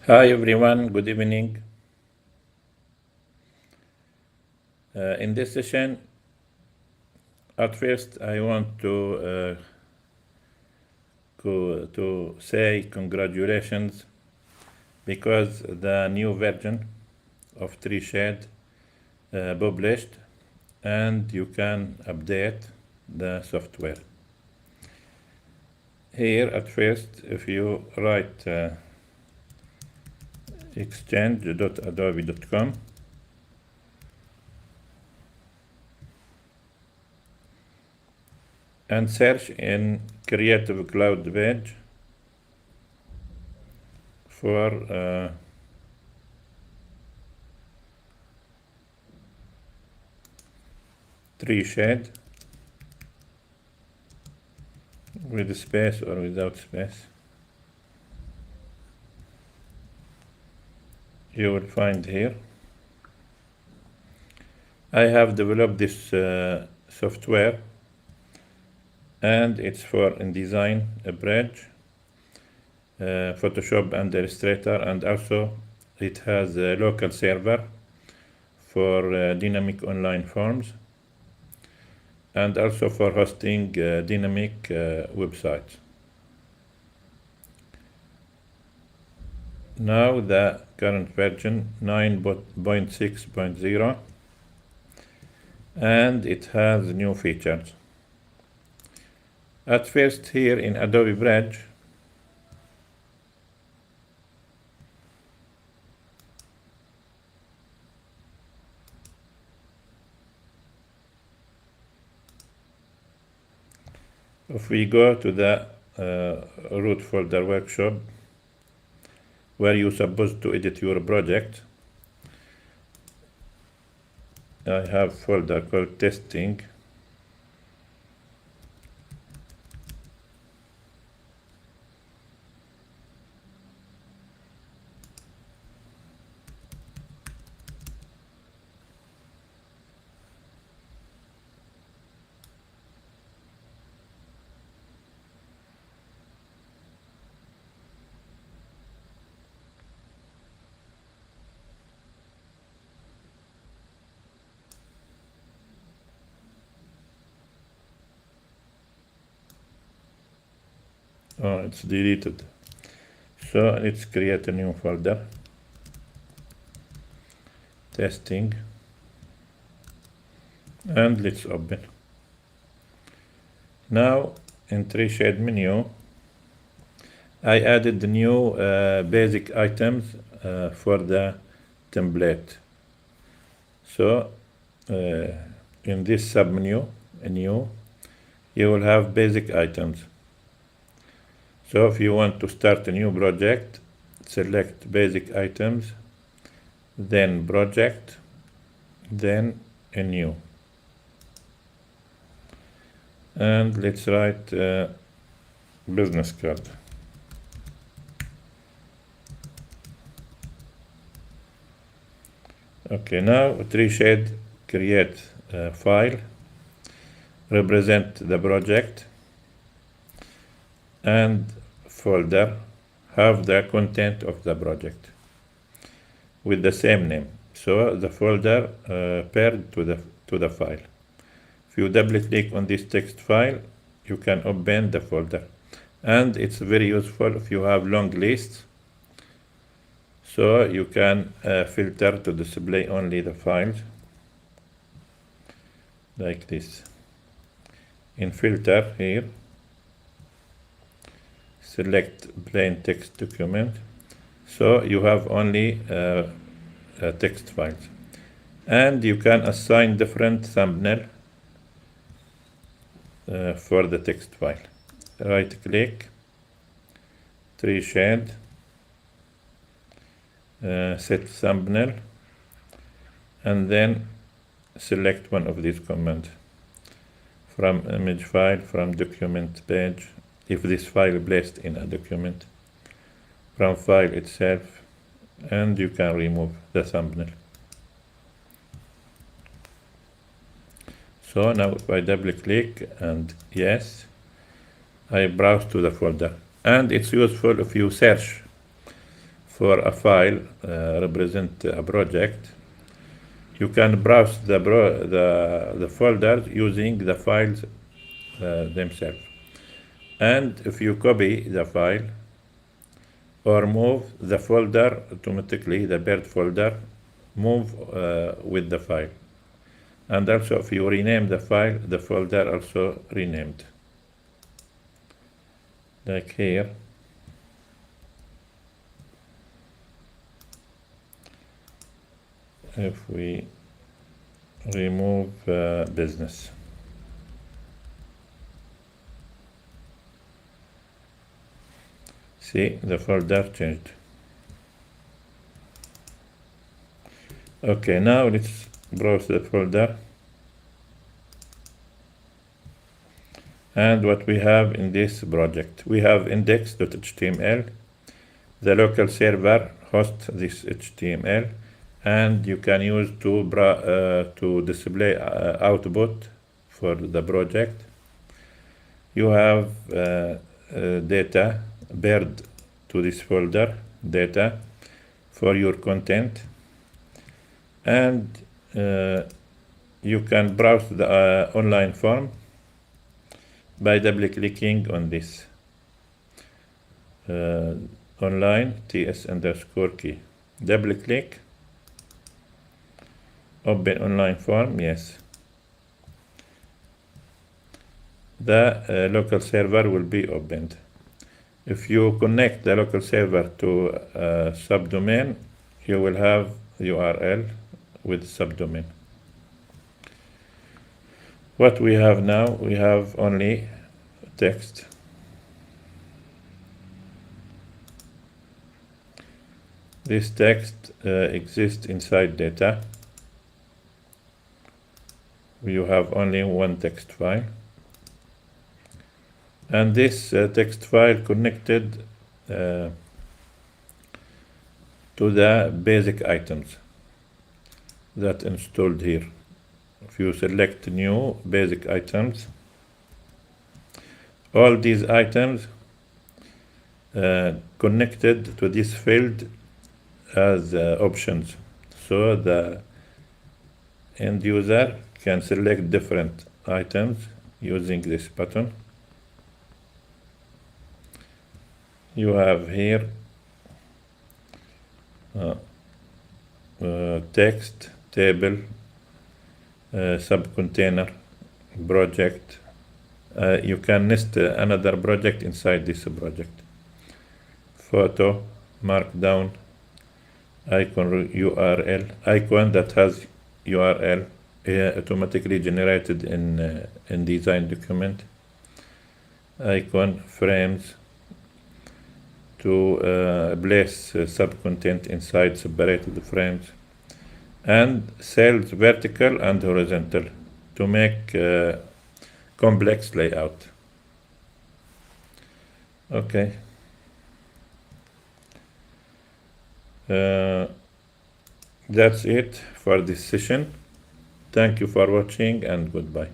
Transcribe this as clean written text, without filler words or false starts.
Hi everyone, good evening. In this session, at first I want to say congratulations because the new version of TreeShade published and you can update the software. Here at first, if you write exchange.adobe.com and search in Creative Cloud page for TreeShade with space or without space. You will find here. I have developed this software and it's for InDesign, Bridge, Photoshop and Illustrator, and also it has a local server for dynamic online forms and also for hosting dynamic websites. Now the current version 9.6.0 and it has new features. At first here in Adobe Bridge, if we go to the root folder workshop where you're supposed to edit your project, I have a folder called testing. Oh, it's deleted. So let's create a new folder. Testing. And let's open. Now in TreeShade menu, I added the new basic items for the template. So in this submenu, new, you will have basic items. So if you want to start a new project, select basic items, then project, then a new. And let's write business card. Okay, now TreeShade create a file, represent the project, and folder have the content of the project with the same name. So the folder paired to the file. If you double click on this text file, you can open the folder, and it's very useful if you have long lists. So you can filter to display only the files like this. In filter here, select plain text document. So you have only text files, and you can assign different thumbnail for the text file. Right click, TreeShade, set thumbnail, and then select one of these commands from image file, from document page, if this file is placed in a document, from file itself, and you can remove the thumbnail. So now if I double click and yes, I browse to the folder, and it's useful if you search for a file represent a project, you can browse the folders using the files themselves. And if you copy the file or move the folder, automatically the bird folder move with the file. And also if you rename the file, the folder also renamed. Like here. If we remove business. See, the folder changed. Okay, now let's browse the folder. And what we have in this project, we have index.html. The local server hosts this HTML, and you can use to display output for the project. You have data bird to this folder, data for your content, and you can browse the online form by double clicking on this online ts_key. Double click, open online form, yes. The local server will be opened. If you connect the local server to a subdomain, you will have URL with subdomain. What we have now, we have only text. This text exists inside data. You have only one text file. And this text file connected to the basic items that installed here. If you select new basic items, all these items connected to this field as options. So the end user can select different items using this button. You have here text, table, subcontainer, project. You can nest another project inside this project. Photo, markdown, icon URL, icon that has URL automatically generated in design document. Icon, frames, to place subcontent inside separated frames, and cells vertical and horizontal to make complex layout. Okay. That's it for this session. Thank you for watching and goodbye.